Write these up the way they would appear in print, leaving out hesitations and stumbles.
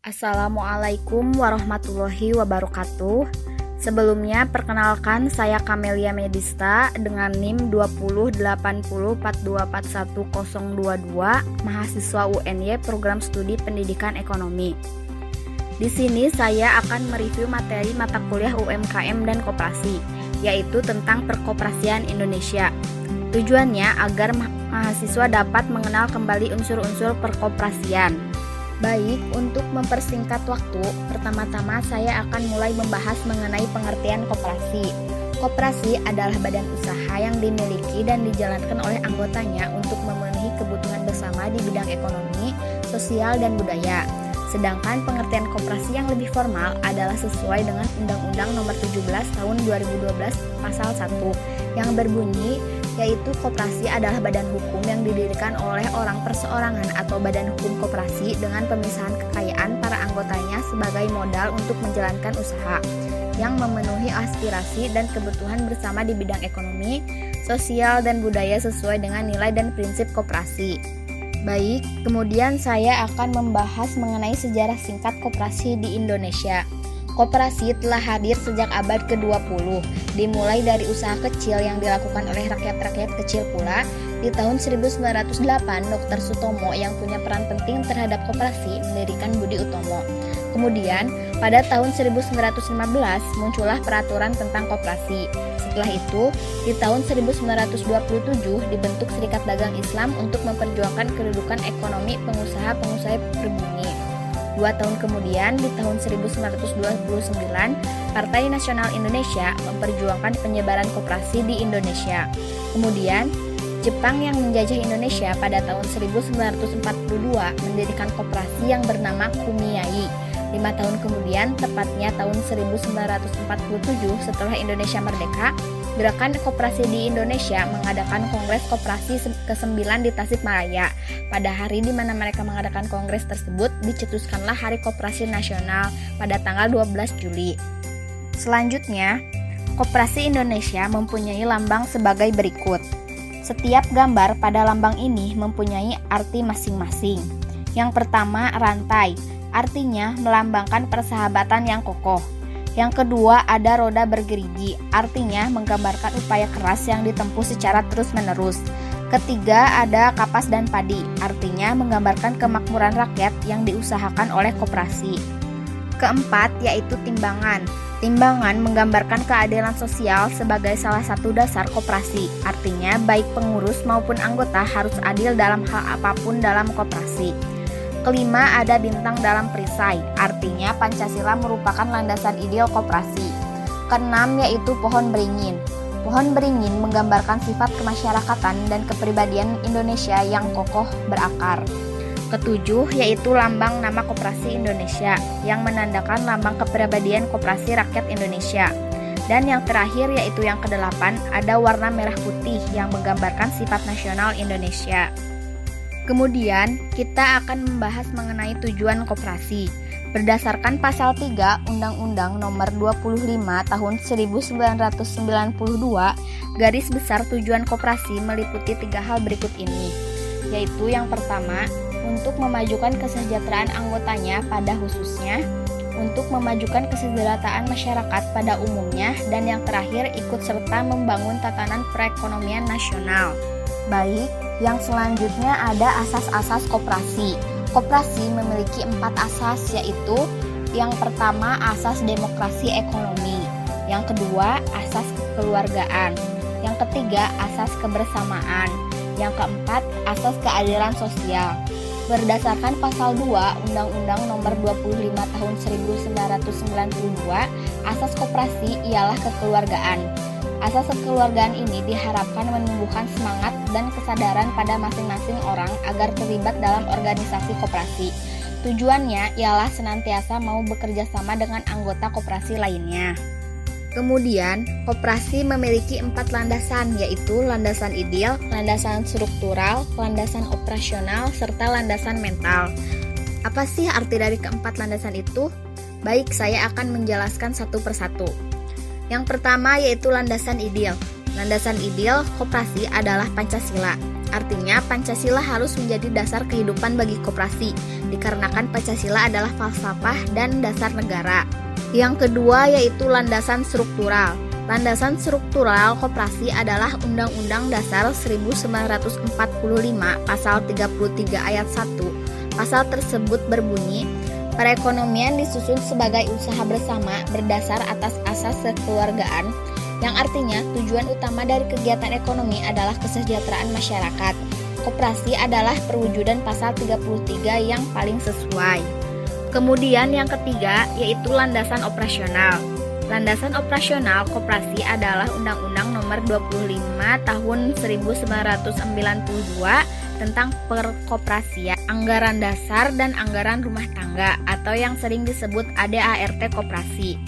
Assalamualaikum warahmatullahi wabarakatuh. Sebelumnya perkenalkan saya Kamelia Medista dengan NIM 208042411022, mahasiswa UNY Program Studi Pendidikan Ekonomi. Di sini saya akan mereview materi mata kuliah UMKM dan Koperasi, yaitu tentang perkoperasian Indonesia. Tujuannya agar mahasiswa dapat mengenal kembali unsur-unsur perkoperasian. Baik, untuk mempersingkat waktu, pertama-tama saya akan mulai membahas mengenai pengertian koperasi. Koperasi adalah badan usaha yang dimiliki dan dijalankan oleh anggotanya untuk memenuhi kebutuhan bersama di bidang ekonomi, sosial, dan budaya. Sedangkan pengertian koperasi yang lebih formal adalah sesuai dengan Undang-Undang Nomor 17 Tahun 2012 Pasal 1 yang berbunyi, yaitu koperasi adalah badan hukum yang didirikan oleh orang perseorangan atau badan hukum koperasi dengan pemisahan kekayaan para anggotanya sebagai modal untuk menjalankan usaha yang memenuhi aspirasi dan kebutuhan bersama di bidang ekonomi, sosial, dan budaya sesuai dengan nilai dan prinsip koperasi. Baik, kemudian saya akan membahas mengenai sejarah singkat koperasi di Indonesia. Koperasi telah hadir sejak abad ke-20, dimulai dari usaha kecil yang dilakukan oleh rakyat-rakyat kecil pula. Di tahun 1908, Dr. Sutomo yang punya peran penting terhadap koperasi mendirikan Budi Utomo. Kemudian, pada tahun 1915 muncullah peraturan tentang koperasi. Setelah itu, di tahun 1927 dibentuk Serikat Dagang Islam untuk memperjuangkan kedudukan ekonomi pengusaha-pengusaha pribumi. 2 tahun kemudian, di tahun 1929, Partai Nasional Indonesia memperjuangkan penyebaran koperasi di Indonesia. Kemudian, Jepang yang menjajah Indonesia pada tahun 1942 mendirikan koperasi yang bernama Kumiai. 5 tahun kemudian, tepatnya tahun 1947 setelah Indonesia merdeka, Gerakan Koperasi di Indonesia mengadakan Kongres Koperasi ke-9 di Tasikmalaya. Pada hari di mana mereka mengadakan kongres tersebut, dicetuskanlah Hari Koperasi Nasional pada tanggal 12 Juli. Selanjutnya, Koperasi Indonesia mempunyai lambang sebagai berikut. Setiap gambar pada lambang ini mempunyai arti masing-masing. Yang pertama, rantai, artinya melambangkan persahabatan yang kokoh. Yang kedua, ada roda bergerigi, artinya menggambarkan upaya keras yang ditempuh secara terus-menerus. Ketiga, ada kapas dan padi, artinya menggambarkan kemakmuran rakyat yang diusahakan oleh koperasi. Keempat, yaitu timbangan. Timbangan menggambarkan keadilan sosial sebagai salah satu dasar koperasi, artinya baik pengurus maupun anggota harus adil dalam hal apapun dalam koperasi. Kelima, ada bintang dalam perisai, artinya Pancasila merupakan landasan ideal koperasi. Keenam, yaitu pohon beringin. Pohon beringin menggambarkan sifat kemasyarakatan dan kepribadian Indonesia yang kokoh berakar. Ketujuh, yaitu lambang nama Koperasi Indonesia, yang menandakan lambang kepribadian Koperasi Rakyat Indonesia. Dan yang terakhir, yaitu yang kedelapan, ada warna merah putih yang menggambarkan sifat nasional Indonesia. Kemudian, kita akan membahas mengenai tujuan koperasi. Berdasarkan pasal 3 Undang-Undang Nomor 25 Tahun 1992, garis besar tujuan koperasi meliputi 3 hal berikut ini, yaitu yang pertama, untuk memajukan kesejahteraan anggotanya pada khususnya, untuk memajukan kesejahteraan masyarakat pada umumnya, dan yang terakhir, ikut serta membangun tatanan perekonomian nasional. Baik, yang selanjutnya ada asas-asas koperasi. Koperasi memiliki 4 asas, yaitu yang pertama asas demokrasi ekonomi, yang kedua asas kekeluargaan, yang ketiga asas kebersamaan, yang keempat asas keadilan sosial. Berdasarkan pasal 2 Undang-Undang Nomor 25 Tahun 1992, asas koperasi ialah kekeluargaan. Asas kekeluargaan ini diharapkan menumbuhkan semangat dan kesadaran pada masing-masing orang agar terlibat dalam organisasi koperasi. Tujuannya ialah senantiasa mau bekerja sama dengan anggota koperasi lainnya. Kemudian, koperasi memiliki 4 landasan, yaitu landasan ideal, landasan struktural, landasan operasional, serta landasan mental. Apa sih arti dari keempat landasan itu? Baik, saya akan menjelaskan satu persatu. Yang pertama yaitu landasan ideal. Landasan ideal koperasi adalah Pancasila. Artinya, Pancasila harus menjadi dasar kehidupan bagi koperasi, dikarenakan Pancasila adalah falsafah dan dasar negara. Yang kedua yaitu landasan struktural. Landasan struktural koperasi adalah Undang-Undang Dasar 1945 Pasal 33 Ayat 1. Pasal tersebut berbunyi, perekonomian disusun sebagai usaha bersama berdasar atas asas kekeluargaan, yang artinya tujuan utama dari kegiatan ekonomi adalah kesejahteraan masyarakat. Koperasi adalah perwujudan pasal 33 yang paling sesuai. Kemudian yang ketiga yaitu landasan operasional. Landasan operasional koperasi adalah Undang-Undang Nomor 25 Tahun 1992 tentang perkoperasian, anggaran dasar dan anggaran rumah tangga atau yang sering disebut ADART koperasi.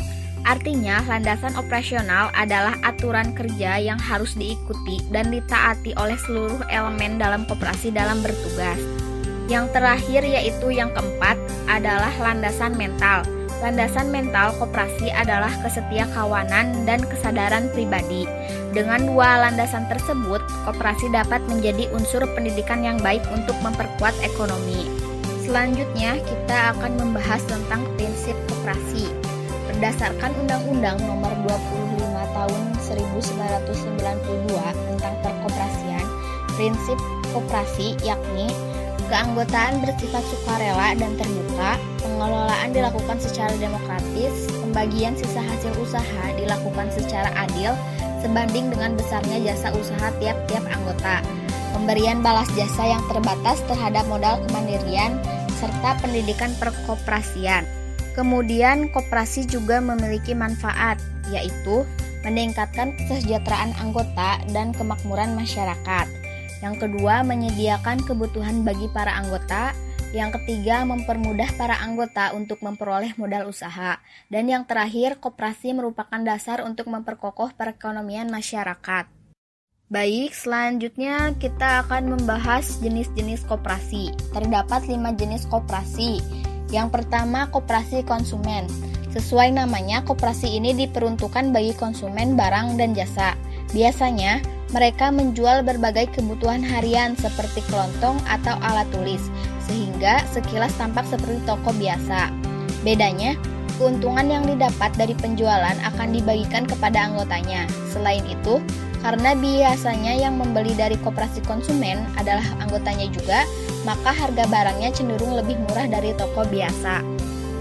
Artinya, landasan operasional adalah aturan kerja yang harus diikuti dan ditaati oleh seluruh elemen dalam koperasi dalam bertugas. Yang terakhir yaitu yang keempat adalah landasan mental. Landasan mental koperasi adalah kesetiakawanan dan kesadaran pribadi. Dengan dua landasan tersebut, koperasi dapat menjadi unsur pendidikan yang baik untuk memperkuat ekonomi. Selanjutnya, kita akan membahas tentang prinsip koperasi. Berdasarkan Undang-Undang Nomor 25 Tahun 1992 tentang perkoperasian, prinsip koperasi yakni keanggotaan bersifat sukarela dan terbuka, pengelolaan dilakukan secara demokratis, pembagian sisa hasil usaha dilakukan secara adil sebanding dengan besarnya jasa usaha tiap-tiap anggota, pemberian balas jasa yang terbatas terhadap modal kemandirian, serta pendidikan perkoperasian. Kemudian, koperasi juga memiliki manfaat, yaitu meningkatkan kesejahteraan anggota dan kemakmuran masyarakat. Yang kedua, menyediakan kebutuhan bagi para anggota. Yang ketiga, mempermudah para anggota untuk memperoleh modal usaha. Dan yang terakhir, koperasi merupakan dasar untuk memperkokoh perekonomian masyarakat. Baik, selanjutnya kita akan membahas jenis-jenis koperasi. Terdapat 5 jenis koperasi. Yang pertama, koperasi konsumen. Sesuai namanya, koperasi ini diperuntukkan bagi konsumen barang dan jasa. Biasanya, mereka menjual berbagai kebutuhan harian seperti kelontong atau alat tulis, sehingga sekilas tampak seperti toko biasa. Bedanya, keuntungan yang didapat dari penjualan akan dibagikan kepada anggotanya. Selain itu, karena biasanya yang membeli dari koperasi konsumen adalah anggotanya juga, maka harga barangnya cenderung lebih murah dari toko biasa.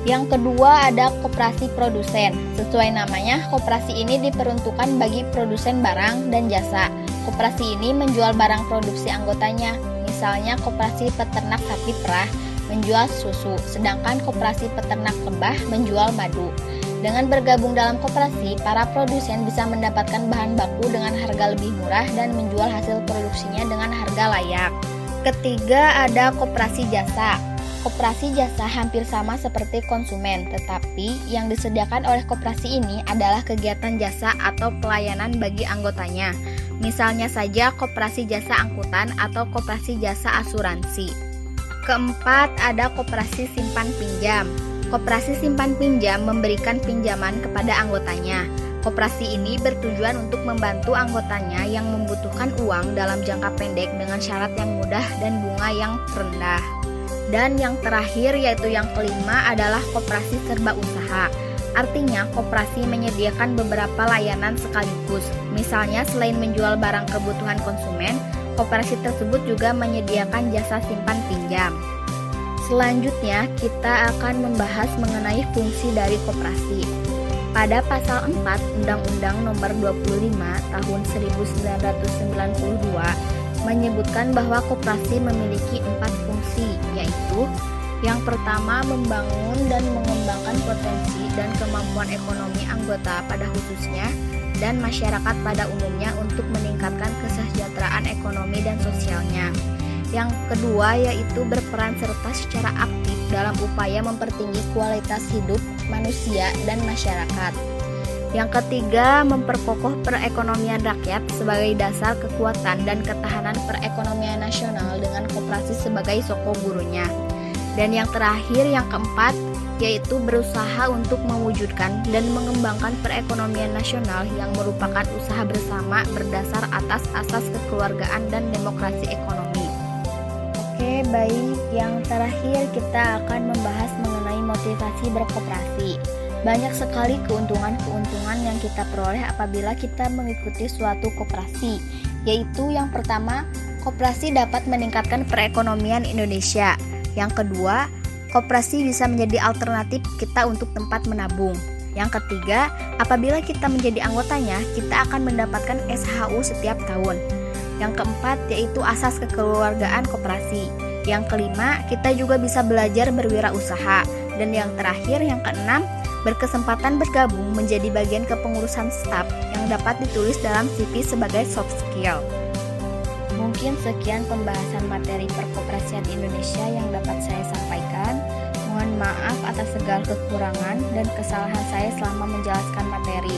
Yang kedua ada koperasi produsen. Sesuai namanya, koperasi ini diperuntukkan bagi produsen barang dan jasa. Koperasi ini menjual barang produksi anggotanya. Misalnya koperasi peternak sapi perah menjual susu, sedangkan koperasi peternak lebah menjual madu. Dengan bergabung dalam koperasi, para produsen bisa mendapatkan bahan baku dengan harga lebih murah dan menjual hasil produksinya dengan harga layak. Ketiga ada koperasi jasa. Koperasi jasa hampir sama seperti konsumen, tetapi yang disediakan oleh koperasi ini adalah kegiatan jasa atau pelayanan bagi anggotanya. Misalnya saja koperasi jasa angkutan atau koperasi jasa asuransi. Keempat ada koperasi simpan pinjam. Koperasi simpan pinjam memberikan pinjaman kepada anggotanya. Koperasi ini bertujuan untuk membantu anggotanya yang membutuhkan uang dalam jangka pendek dengan syarat yang mudah dan bunga yang rendah. Dan yang terakhir yaitu yang kelima adalah koperasi serba usaha. Artinya koperasi menyediakan beberapa layanan sekaligus. Misalnya selain menjual barang kebutuhan konsumen, koperasi tersebut juga menyediakan jasa simpan pinjam. Selanjutnya kita akan membahas mengenai fungsi dari koperasi. Pada pasal 4 Undang-Undang Nomor 25 Tahun 1992 menyebutkan bahwa koperasi memiliki 4 fungsi, yaitu yang pertama membangun dan mengembangkan potensi dan kemampuan ekonomi anggota pada khususnya dan masyarakat pada umumnya untuk meningkatkan kesejahteraan ekonomi dan sosialnya. Yang kedua yaitu berperan serta secara aktif dalam upaya mempertinggi kualitas hidup manusia dan masyarakat. Yang ketiga, memperkokoh perekonomian rakyat sebagai dasar kekuatan dan ketahanan perekonomian nasional dengan koperasi sebagai sokogurunya. Dan yang terakhir, yang keempat, yaitu berusaha untuk mewujudkan dan mengembangkan perekonomian nasional yang merupakan usaha bersama berdasar atas asas kekeluargaan dan demokrasi ekonomi. Oke, baik. Yang terakhir kita akan membahas mengenai motivasi berkoperasi. Banyak sekali keuntungan-keuntungan yang kita peroleh apabila kita mengikuti suatu koperasi, yaitu yang pertama, koperasi dapat meningkatkan perekonomian Indonesia. Yang kedua, koperasi bisa menjadi alternatif kita untuk tempat menabung. Yang ketiga, apabila kita menjadi anggotanya, kita akan mendapatkan SHU setiap tahun. Yang keempat, yaitu asas kekeluargaan koperasi. Yang kelima, kita juga bisa belajar berwirausaha. Dan yang terakhir, yang keenam, berkesempatan bergabung menjadi bagian kepengurusan staf yang dapat ditulis dalam CV sebagai soft skill. Mungkin sekian pembahasan materi perkoperasian Indonesia yang dapat saya sampaikan. Mohon maaf atas segala kekurangan dan kesalahan saya selama menjelaskan materi.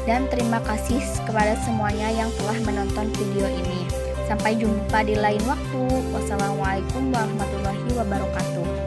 Dan terima kasih kepada semuanya yang telah menonton video ini. Sampai jumpa di lain waktu. Wassalamualaikum warahmatullahi wabarakatuh.